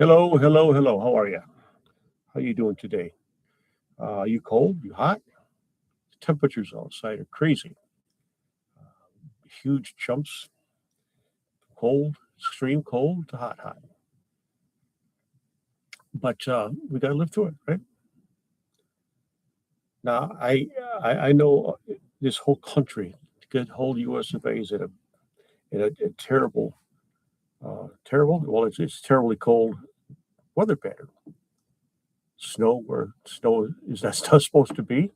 Hello, hello, hello. How are you? How you doing today? You cold? You hot? Temperatures outside are crazy. Huge jumps. Cold, extreme cold to hot, hot. But we got to live through it, right? Now, I know this whole country, the whole U.S. of A. is in a terrible, terrible. Well, it's terribly cold weather pattern. Snow where snow is not supposed to be.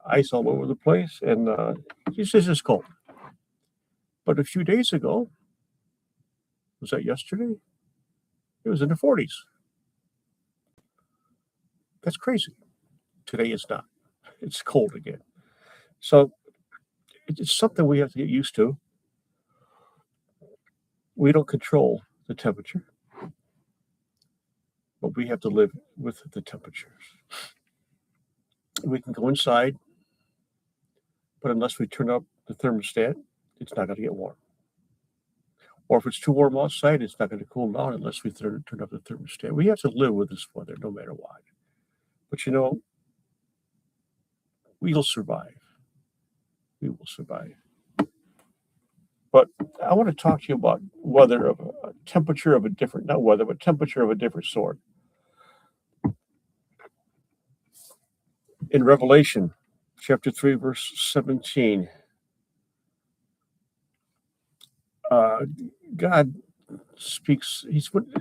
Ice all over the place, and it's just cold. But a few days ago, was that yesterday? It was in the 40s. That's crazy. Today is not. It's cold again. So it's something we have to get used to. We don't control the temperature, but we have to live with the temperatures. We can go inside, but unless we turn up the thermostat, it's not going to get warm. Or if it's too warm outside, it's not going to cool down unless we turn up the thermostat. We have to live with this weather no matter what. But we'll survive. We will survive. But I want to talk to you about weather of a temperature of a different, not weather, but temperature of a different sort. In Revelation chapter 3, verse 17, God speaks,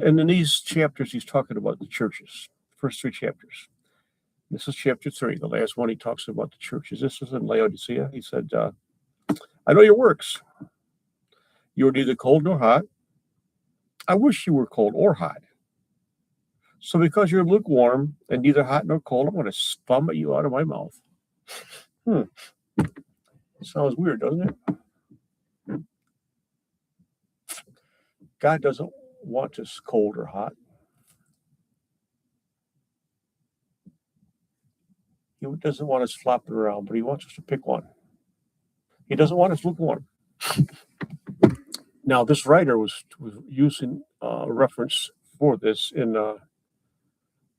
and in these chapters, he's talking about the churches, the first three chapters. This is chapter 3, the last one he talks about the churches. This is in Laodicea. He said, I know your works. You are neither cold nor hot. I wish you were cold or hot. So because you're lukewarm and neither hot nor cold, I'm going to vomit you out of my mouth. It sounds weird, doesn't it? God doesn't want us cold or hot. He doesn't want us flopping around, but he wants us to pick one. He doesn't want us lukewarm. Now, this writer was using a reference for this in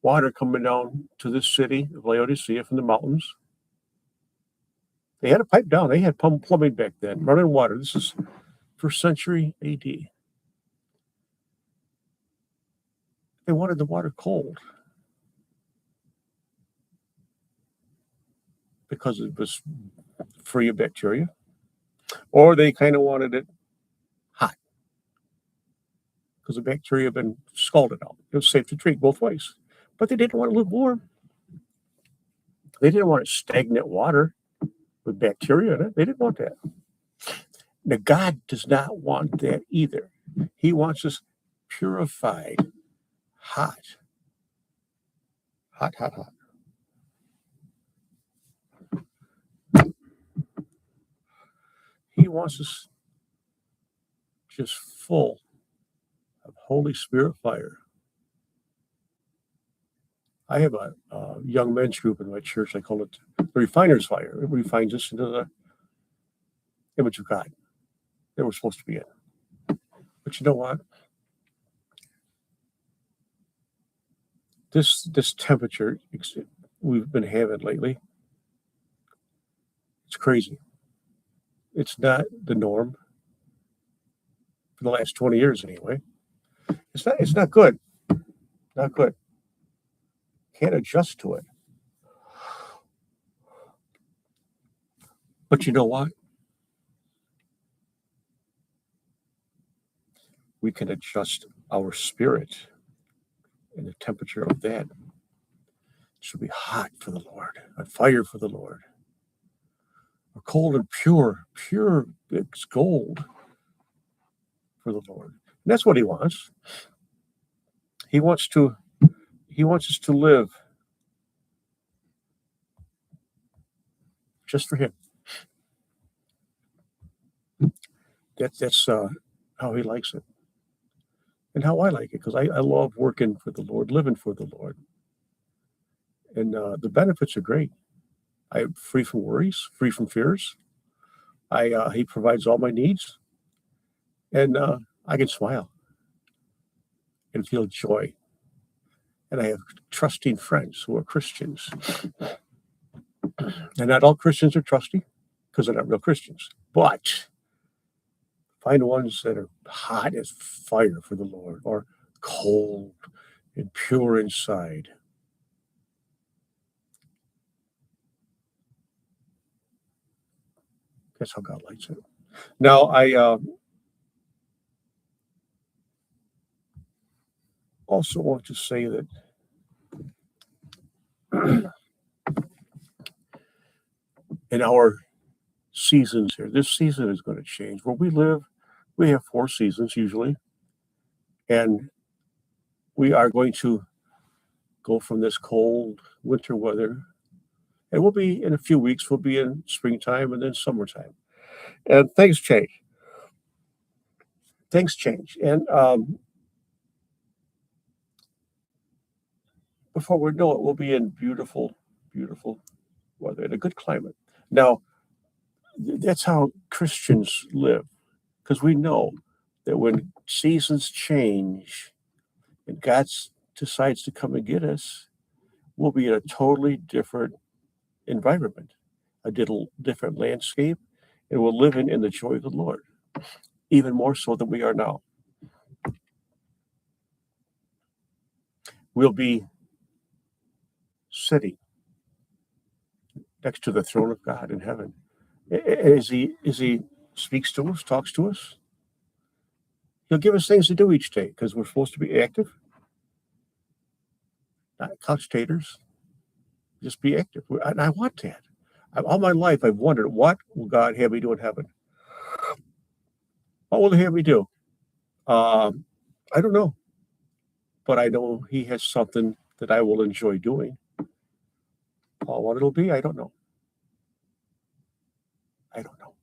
water coming down to this city of Laodicea from the mountains. They had a pipe down. They had plumbing back then, running water. This is first century AD. They wanted the water cold because it was free of bacteria, or they kind of wanted it hot because the bacteria had been scalded out. It was safe to drink both ways, but they didn't want it lukewarm. They didn't want it stagnant water with bacteria in it. They didn't want that. Now, God does not want that either. He wants us purified, hot. Hot, hot, hot. He wants us just full of Holy Spirit fire. I have a young men's group in my church. I call it the Refiner's Fire. It refines us into the image of God that we're supposed to be in. But you know what? This temperature we've been having lately, it's crazy. It's not the norm for the last 20 years anyway. It's not good. Not good. Can't adjust to it. But you know what? We can adjust our spirit and the temperature of that. It should be hot for the Lord, on fire for the Lord. Or cold and pure as gold for the Lord. And that's what he wants. He wants us to live just for him. That's how he likes it. And how I like it, because I love working for the Lord, living for the Lord. And the benefits are great. I'm free from worries, free from fears. He provides all my needs, and I can smile. and feel joy. And I have trusting friends who are Christians. And not all Christians are trusty because they're not real Christians. But find ones that are hot as fire for the Lord or cold and pure inside. That's how God likes it. Now, I also want to say that in our seasons here, this season is going to change. Where we live, we have 4 seasons usually, and we are going to go from this cold winter weather, and we'll be in a few weeks, we'll be in springtime and then summertime. And things change. Things change. And before we know it, we'll be in beautiful, beautiful weather in a good climate. Now, that's how Christians live, because we know that when seasons change and God decides to come and get us, we'll be in a totally different environment, a different landscape, and we'll live in the joy of the Lord, even more so than we are now. We'll be sitting next to the throne of God in heaven. As he speaks to us, talks to us, he'll give us things to do each day because we're supposed to be active, not couch taters. Just be active. And I want that. All my life, I've wondered, what will God have me do in heaven? What will he have me do? I don't know. But I know he has something that I will enjoy doing. What it'll be, I don't know. I don't know.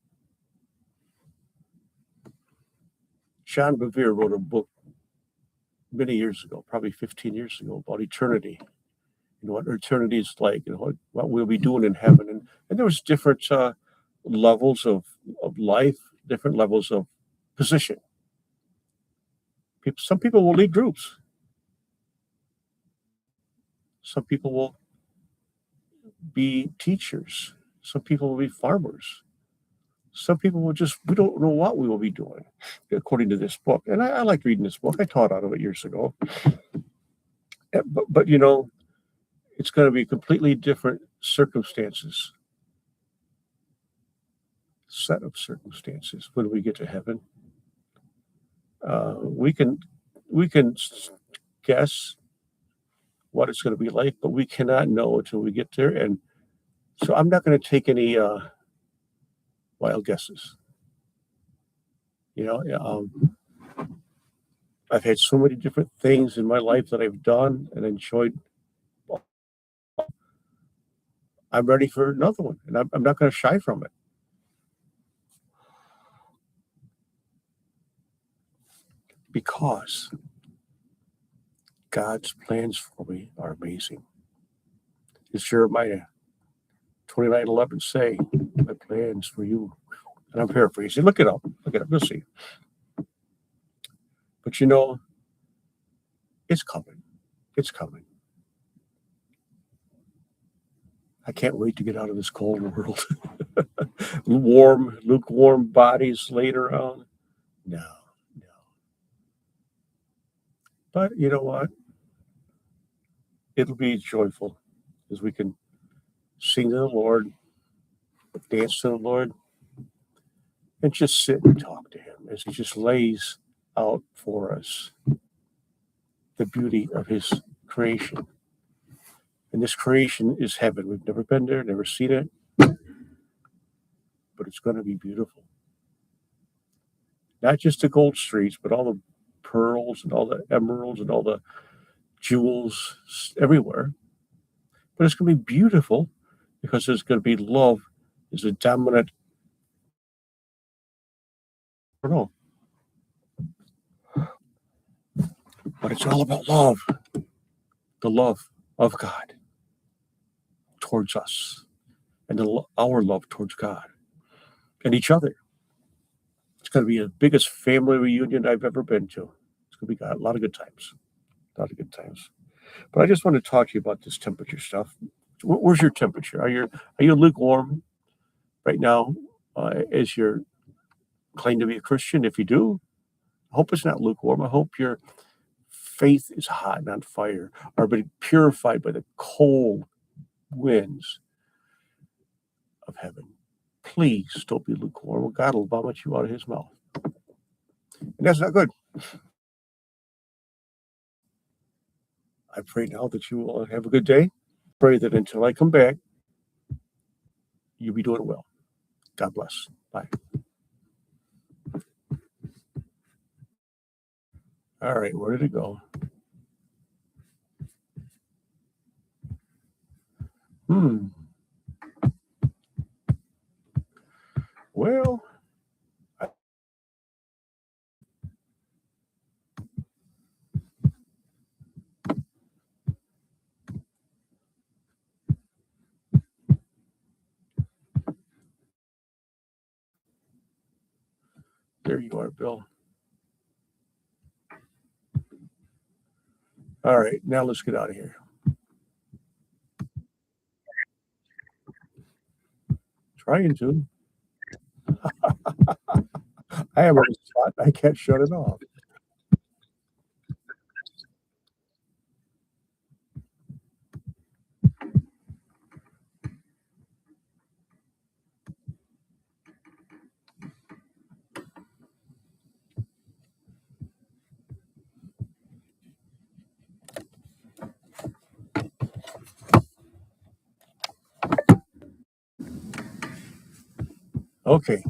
John Bevere wrote a book many years ago, probably 15 years ago, about eternity. What eternity is like, what we'll be doing in heaven. And there was different levels of life, different levels of position. Some people will lead groups. Some people will be teachers. Some people will be farmers. Some people will we don't know what we will be doing, according to this book. And I like reading this book. I taught out of it years ago. But it's going to be completely different circumstances, set of circumstances when we get to heaven. We can guess what it's going to be like, but we cannot know until we get there. And so I'm not going to take any wild guesses. I've had so many different things in my life that I've done and enjoyed. I'm ready for another one, and I'm not going to shy from it. Because God's plans for me are amazing. As Jeremiah 29:11 say, my plans for you. And I'm paraphrasing. Look it up. You'll see. But it's coming. It's coming. I can't wait to get out of this cold world. Lukewarm bodies laid around. No. But you know what? It'll be joyful as we can sing to the Lord, dance to the Lord, and just sit and talk to him as he just lays out for us the beauty of his creation. And this creation is heaven. We've never been there, never seen it, but it's going to be beautiful. Not just the gold streets, but all the pearls and all the emeralds and all the jewels everywhere. But it's going to be beautiful because there's going to be love is a dominant. I don't know. But it's all about love. The love of God towards us and our love towards God and each other. It's going to be the biggest family reunion I've ever been to. It's going to be a lot of good times. A lot of good times. But I just want to talk to you about this temperature stuff. Where's your temperature? Are you lukewarm right now? As you're claim to be a Christian? If you do, I hope it's not lukewarm. I hope your faith is hot and on fire, or being purified by the cold winds of heaven. Please don't be lukewarm, or God will vomit you out of his mouth. And that's not good. I pray now that you will have a good day. Pray that until I come back, you'll be doing well. God bless. Bye. All right, where did it go? Well, there you are, Bill. All right, now let's get out of here. Trying to. I have a spot. I can't shut it off. Okay.